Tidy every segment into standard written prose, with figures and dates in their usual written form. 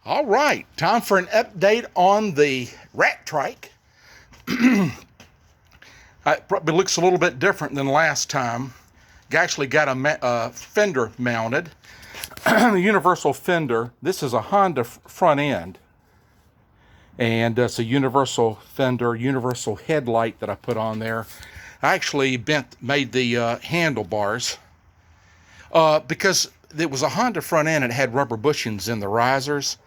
All right, time for an update on the rat trike. It probably looks a little bit different than last time. Actually got a fender mounted, a universal fender. This is a Honda front end, and it's a universal fender, universal headlight that I put on there. I actually made the handlebars because it was a Honda front end and it had rubber bushings in the risers.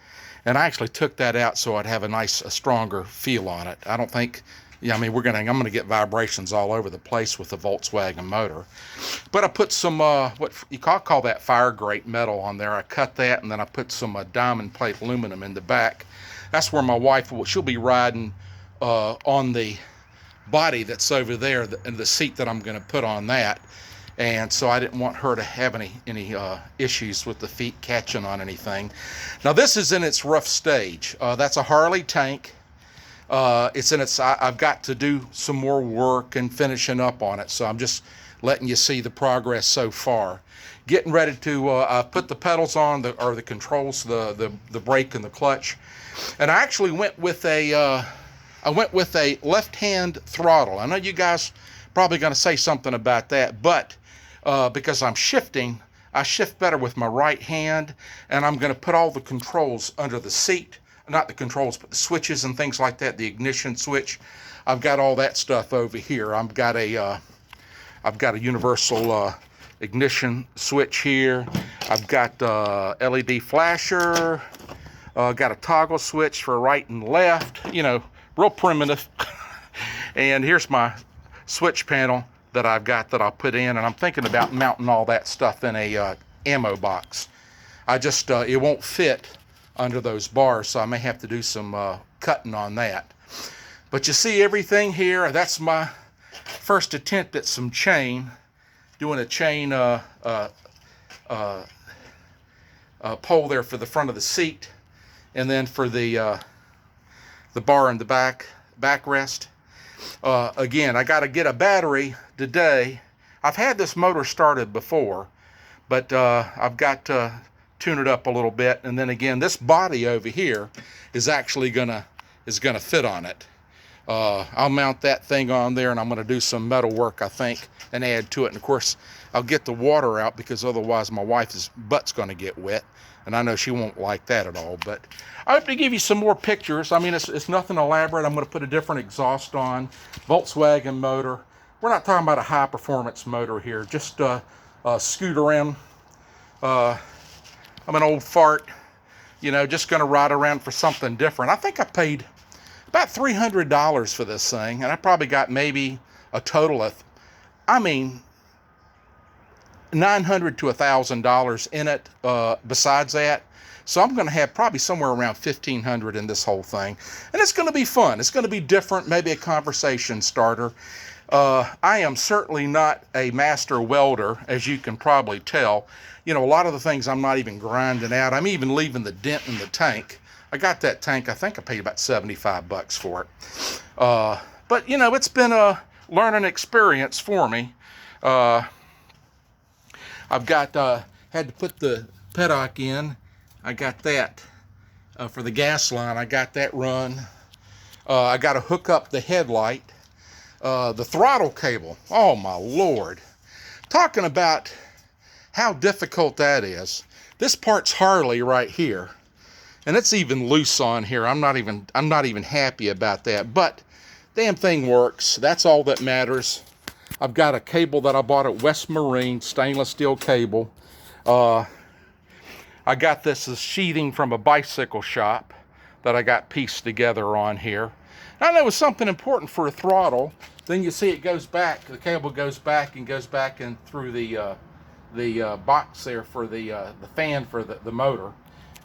And I actually took that out so I'd have a stronger feel on it. I don't think, I'm gonna get vibrations all over the place with the Volkswagen motor. But I put some, what you call that fire grate metal on there. I cut that, and then I put some diamond plate aluminum in the back. That's where my wife she'll be riding on the body that's over there, and the seat that I'm gonna put on that. And so I didn't want her to have any issues with the feet catching on anything. Now this is in its rough stage. That's a Harley tank. I've got to do some more work and finishing up on it. So I'm just letting you see the progress so far. Getting ready to put the pedals on, the controls, the brake and the clutch. And I actually went with a left-hand throttle. I know you guys probably going to say something about that, but because I'm shifting, I shift better with my right hand, and I'm going to put all the controls under the seat. Not the controls, but the switches and things like that, the ignition switch. I've got all that stuff over here. I've got a universal ignition switch here. I've got LED flasher. Got a toggle switch for right and left. Real primitive. And here's my switch panel that I've got that I'll put in, and I'm thinking about mounting all that stuff in a ammo box. It won't fit under those bars, so I may have to do some cutting on that. But you see everything here. That's my first attempt at some chain, doing a chain pole there for the front of the seat, and then for the bar in the backrest. Again, I got to get a battery today. I've had this motor started before, but I've got to tune it up a little bit. And then again, this body over here is actually gonna fit on it. I'll mount that thing on there, and I'm gonna do some metal work, I think, and add to it. And of course, I'll get the water out, because otherwise my wife's butt's gonna get wet, and I know she won't like that at all. But I hope to give you some more pictures. I mean, it's nothing elaborate. I'm gonna put a different exhaust on, Volkswagen motor. We're not talking about a high performance motor here, just a scoot around. I'm an old fart, just gonna ride around for something different. I think I paid about $300 for this thing, and I probably got maybe a total of, $900 to $1,000 in it besides that. So I'm gonna have probably somewhere around $1,500 in this whole thing. And it's gonna be fun. It's gonna be different, maybe a conversation starter. I am certainly not a master welder, as you can probably tell. A lot of the things I'm not even grinding out. I'm even leaving the dent in the tank. I got that tank, I think I paid about 75 bucks for it. But it's been a learning experience for me. I've got, had to put the paddock in. I got that for the gas line. I got that run. I got to hook up the headlight. The throttle cable, oh my Lord. Talking about how difficult that is. This part's Harley right here, and it's even loose on here. I'm not even happy about that, but damn thing works. That's all that matters. I've got a cable that I bought at West Marine, stainless steel cable. I got this as sheathing from a bicycle shop that I got pieced together on here. I know it's something important for a throttle. Then you see it goes back, the cable goes back and through the box there for the fan for the motor.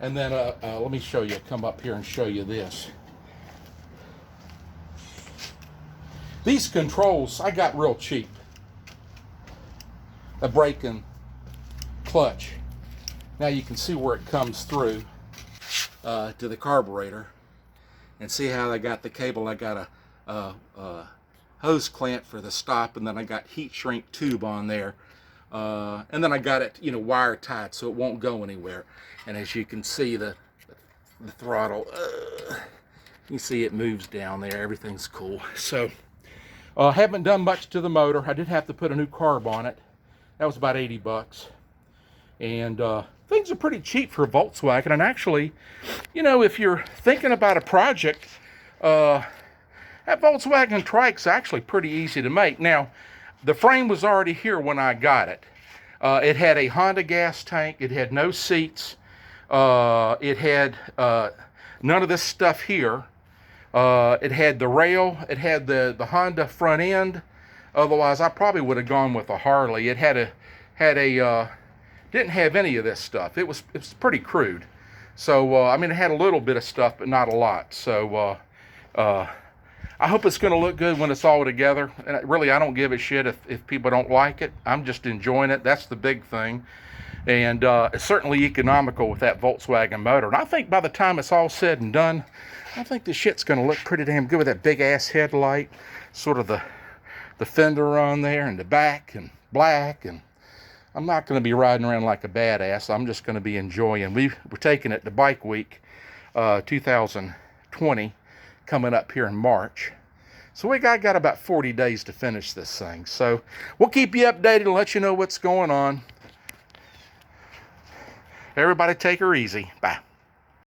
And then let me show you, come up here and show you this. These controls I got real cheap. A brake and clutch. Now you can see where it comes through to the carburetor, and see how I got the cable. I got a hose clamp for the stop, and then I got heat shrink tube on there, and then I got it wire tied so it won't go anywhere. And as you can see, the the throttle. You see it moves down there. Everything's cool. So, haven't done much to the motor. I did have to put a new carb on it. That was about 80 bucks. And things are pretty cheap for Volkswagen. And actually, you know, if you're thinking about a project, that Volkswagen TRIKE's actually pretty easy to make. Now, the frame was already here when I got it. It had a Honda gas tank. It had no seats. It had none of this stuff here. It had the rail. It had the Honda front end. Otherwise, I probably would have gone with a Harley. It had a didn't have any of this stuff. It was pretty crude. So I mean, it had a little bit of stuff, but not a lot. So I hope it's going to look good when it's all together. And really, I don't give a shit if people don't like it. I'm just enjoying it. That's the big thing. And it's certainly economical with that Volkswagen motor. And I think by the time it's all said and done, I think this shit's going to look pretty damn good with that big ass headlight, sort of the fender on there and the back and black. And I'm not going to be riding around like a badass. I'm just going to be enjoying. We're taking it to Bike Week 2020 coming up here in March. So we got about 40 days to finish this thing. So we'll keep you updated and let you know what's going on. Everybody take her easy. Bye.